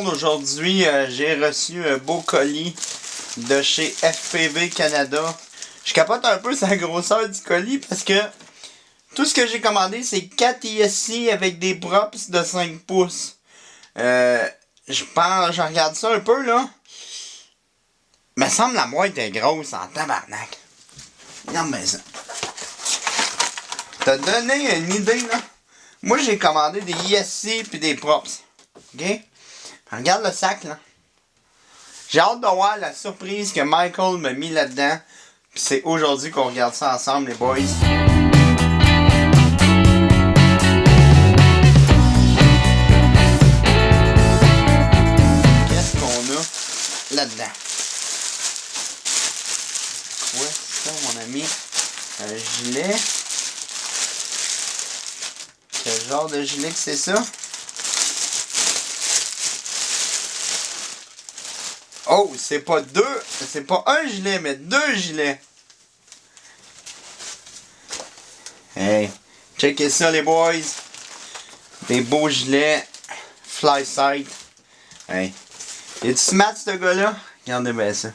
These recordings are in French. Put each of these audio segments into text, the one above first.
monde, aujourd'hui j'ai reçu un beau colis de chez FPV Canada. Je capote un peu sur la grosseur du colis parce que tout ce que j'ai commandé c'est 4 ISC avec des props de 5 pouces. Je regarde ça un peu là. Me semble la boîte est grosse en tabarnak. Regarde bien ça. T'as donné une idée là? Moi j'ai commandé des ISC puis des props. Ok? Regarde le sac là. J'ai hâte de voir la surprise que Michael m'a mis là-dedans. Puis c'est aujourd'hui qu'on regarde ça ensemble les boys. Qu'est-ce qu'on a là-dedans? Quoi ça mon ami? Un gilet. Quel genre de gilet que c'est ça? Oh, c'est pas un gilet, mais 2 gilets. Hey, checkez ça les boys. Des beaux gilets. Fly sight. Hey. Il est smart ce gars-là? Regardez bien ça.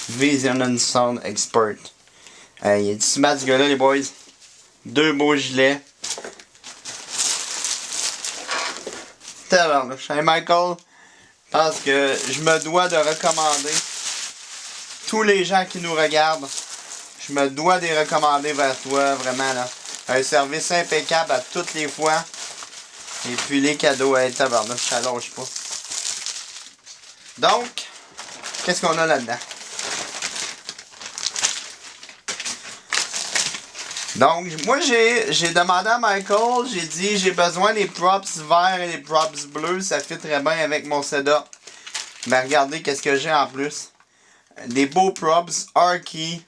Vision and Sound Expert. Hey, il est smart ce gars-là les boys. 2 beaux gilets. Tabarnouche. Hey Michael. Parce que je me dois de recommander tous les gens qui nous regardent. Je me dois de les recommander vers toi, vraiment là. Un service impeccable à toutes les fois. Et puis les cadeaux, tabarnouche, ça lâche pas. Donc, qu'est-ce qu'on a là-dedans? Donc, moi j'ai demandé à Michael, j'ai dit j'ai besoin des props verts et des props bleus, ça fit très bien avec mon setup. Mais regardez qu'est-ce que j'ai en plus. Des beaux props, Arky.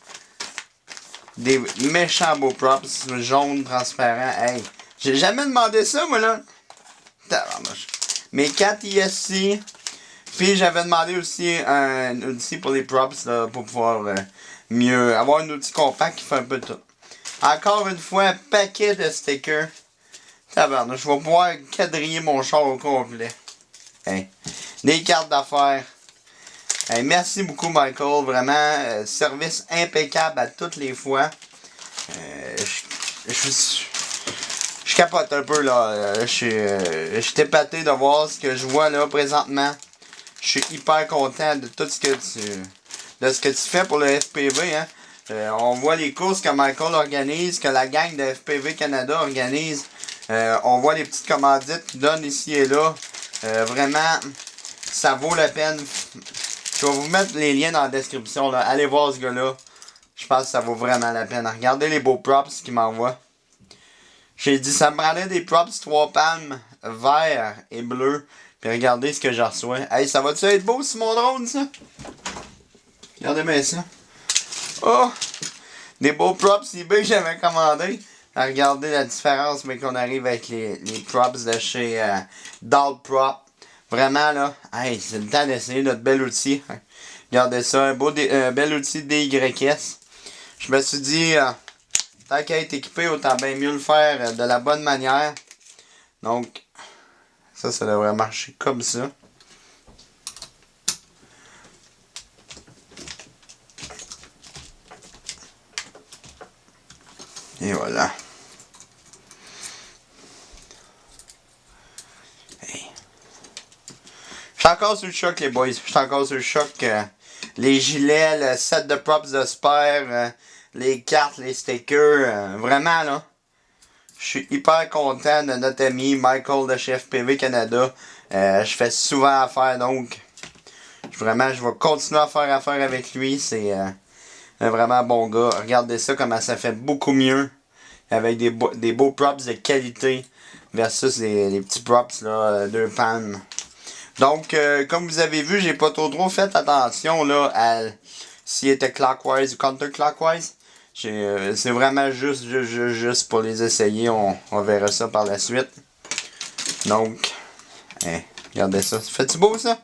Des méchants beaux props, jaunes, transparents. Hey, j'ai jamais demandé ça moi là. Mes 4 ISC. Puis j'avais demandé aussi un outil pour les props là, pour pouvoir mieux avoir un outil compact qui fait un peu de tout. Encore une fois, un paquet de stickers. Tabarnouche, je vais pouvoir quadriller mon char au complet. Hey. Des cartes d'affaires. Hey, merci beaucoup Michael, vraiment, service impeccable à toutes les fois. Je capote un peu là. Je suis épaté de voir ce que je vois là présentement. Je suis hyper content de tout ce que tu fais pour le FPV. Hein. On voit les courses que Michael organise, que la gang de FPV Canada organise. On voit les petites commandites qu'ils donnent ici et là. Vraiment, ça vaut la peine. Je vais vous mettre les liens dans la description. Là. Allez voir ce gars-là. Je pense que ça vaut vraiment la peine. Regardez les beaux props qu'il m'envoie. J'ai dit ça me prenait des props 3 palmes vert et bleu. Puis regardez ce que je reçois. Hey, ça va-tu être beau sur mon drone ça? Regardez bien ça. Oh! Des beaux props eBay que j'avais commandé. Regardez la différence, mais qu'on arrive avec les props de chez Doll Prop. Vraiment là, hey, c'est le temps d'essayer notre bel outil. Regardez ça, un bel outil DYS. Je me suis dit, tant qu'à être équipé, autant bien mieux le faire de la bonne manière. Donc, ça devrait marcher comme ça. Et voilà. Hey. Je suis encore sur le choc les boys. Je suis encore sur le choc. Les gilets, le set de props de spare, les cartes, les stickers. Vraiment là. Je suis hyper content de notre ami Michael de chez FPV Canada. Je fais souvent affaire donc. Vraiment, je vais continuer à faire affaire avec lui. C'est un vraiment bon gars. Regardez ça comment ça fait beaucoup mieux. Avec des beaux props de qualité. Versus les petits props là, 2 pannes. Donc, comme vous avez vu, j'ai pas trop fait attention là à s'il était clockwise ou counterclockwise. C'est vraiment juste pour les essayer. On verra ça par la suite. Donc, regardez ça. Fait-tu beau ça?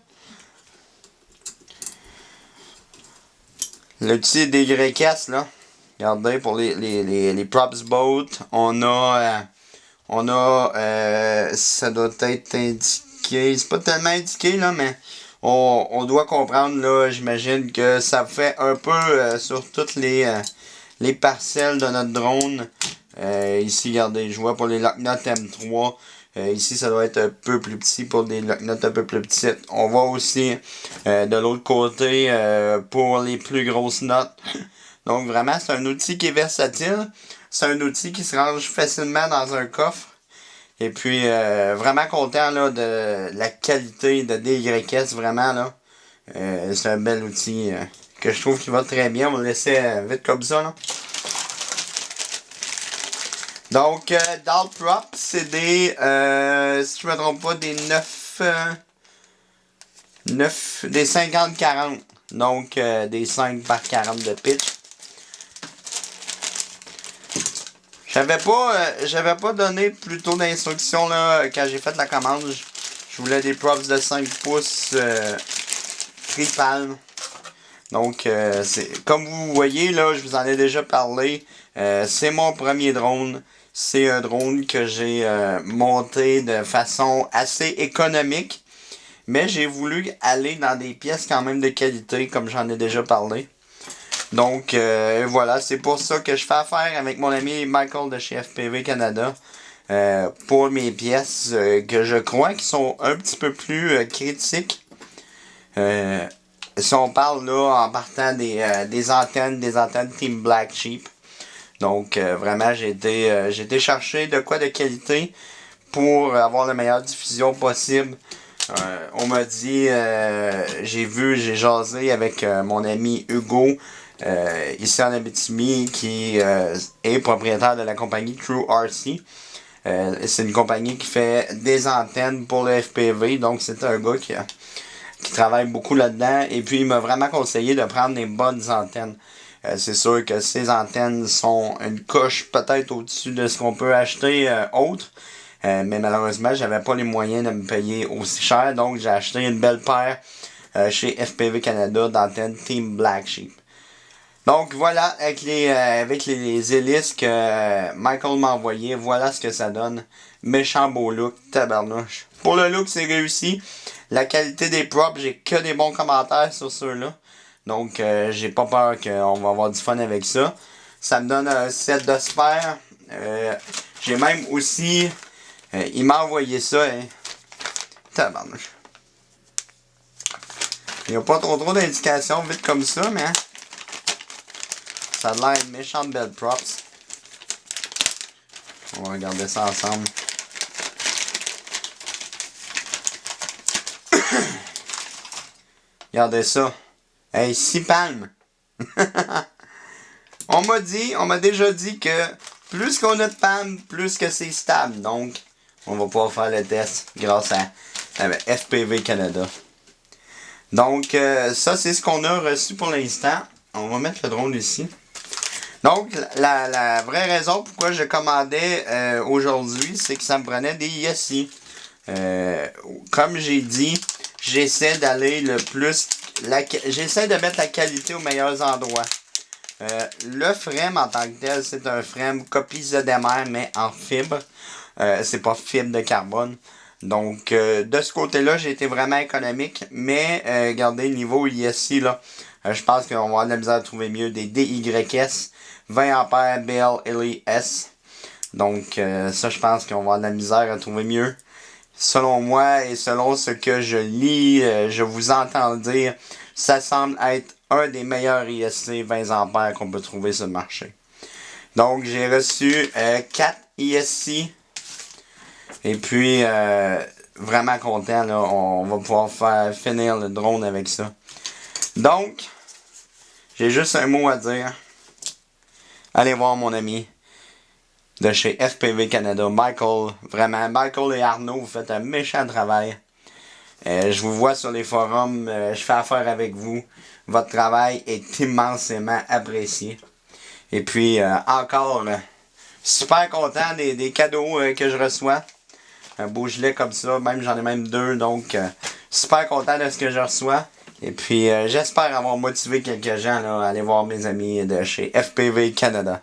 Le petit DYS là. Regardez pour les props boat. On a ça doit être indiqué indiqué. C'est pas tellement indiqué, là, mais on doit comprendre, là, j'imagine que ça fait un peu sur toutes les parcelles de notre drone. Ici, regardez, je vois pour les Locknot M3. Ici, ça doit être un peu plus petit pour des Locknot un peu plus petites. On voit aussi de l'autre côté pour les plus grosses notes. Donc vraiment, c'est un outil qui est versatile. C'est un outil qui se range facilement dans un coffre. Et puis, vraiment content là, de la qualité de DYS, vraiment là. C'est un bel outil que je trouve qui va très bien. On va le laisser vite comme ça là. Donc, Dalt Prop, c'est des, si je me trompe pas, des 9 des 50-40. Donc, des 5 par 40 de pitch. J'avais pas donné plus tôt d'instructions là, quand j'ai fait la commande. Je voulais des props de 5 pouces Free Palm. Donc, comme vous voyez, là, je vous en ai déjà parlé. C'est mon premier drone. C'est un drone que j'ai monté de façon assez économique. Mais j'ai voulu aller dans des pièces quand même de qualité, comme j'en ai déjà parlé. Donc, voilà, c'est pour ça que je fais affaire avec mon ami Michael de chez FPV Canada. Pour mes pièces que je crois qui sont un petit peu plus critiques. Si on parle là en partant des antennes Team Black Sheep. Donc vraiment j'ai été chercher de quoi de qualité pour avoir la meilleure diffusion possible. On m'a dit, j'ai jasé avec mon ami Hugo ici en Abitibi qui est propriétaire de la compagnie True RC. C'est une compagnie qui fait des antennes pour le FPV, donc c'est un gars qui travaille beaucoup là-dedans. Et puis il m'a vraiment conseillé de prendre des bonnes antennes. C'est sûr que ces antennes sont une coche peut-être au-dessus de ce qu'on peut acheter autre. Mais malheureusement, j'avais pas les moyens de me payer aussi cher. Donc j'ai acheté une belle paire chez FPV Canada d'antennes Team Black Sheep. Donc voilà, avec les hélices que Michael m'a envoyé, voilà ce que ça donne. Méchant beau look, tabarnouche. Pour le look, c'est réussi. La qualité des props, j'ai que des bons commentaires sur ceux-là. Donc j'ai pas peur qu'on va avoir du fun avec ça. Ça me donne un set de sphères. J'ai même aussi... il m'a envoyé ça, hein. Tabarnouche. Il n'y a pas trop d'indications vite comme ça, mais... Ça a l'air de méchante belle props. On va regarder ça ensemble. Regardez ça. Hey, 6 palmes. On m'a déjà dit que plus qu'on a de palmes, plus que c'est stable. Donc, on va pouvoir faire le test grâce à FPV Canada. Donc, ça, c'est ce qu'on a reçu pour l'instant. On va mettre le drone ici. Donc, la vraie raison pourquoi je commandais aujourd'hui, c'est que ça me prenait des ISI. Comme j'ai dit, j'essaie d'aller le plus... J'essaie de mettre la qualité aux meilleurs endroits. Le frame en tant que tel, c'est un frame copie ZMR, mais en fibre. C'est pas fibre de carbone. Donc, de ce côté-là, j'ai été vraiment économique. Mais, regardez, niveau ISI, là, je pense qu'on va avoir de la misère à trouver mieux. Des DYS, 20 A BLLES. Donc, ça, je pense qu'on va avoir de la misère à trouver mieux. Selon moi et selon ce que je lis, je vous entends dire, ça semble être un des meilleurs ISC 20 A qu'on peut trouver sur le marché. Donc, j'ai reçu 4 ISC. Et puis, vraiment content, là, on va pouvoir finir le drone avec ça. Donc, j'ai juste un mot à dire. Allez voir mon ami de chez FPV Canada, Michael. Vraiment, Michael et Arnaud, vous faites un méchant travail. Je vous vois sur les forums, je fais affaire avec vous. Votre travail est immensément apprécié. Et puis, encore, super content des cadeaux que je reçois. Un beau gilet comme ça, même j'en ai même 2, donc super content de ce que je reçois. Et puis, j'espère avoir motivé quelques gens là, à aller voir mes amis de chez FPV Canada.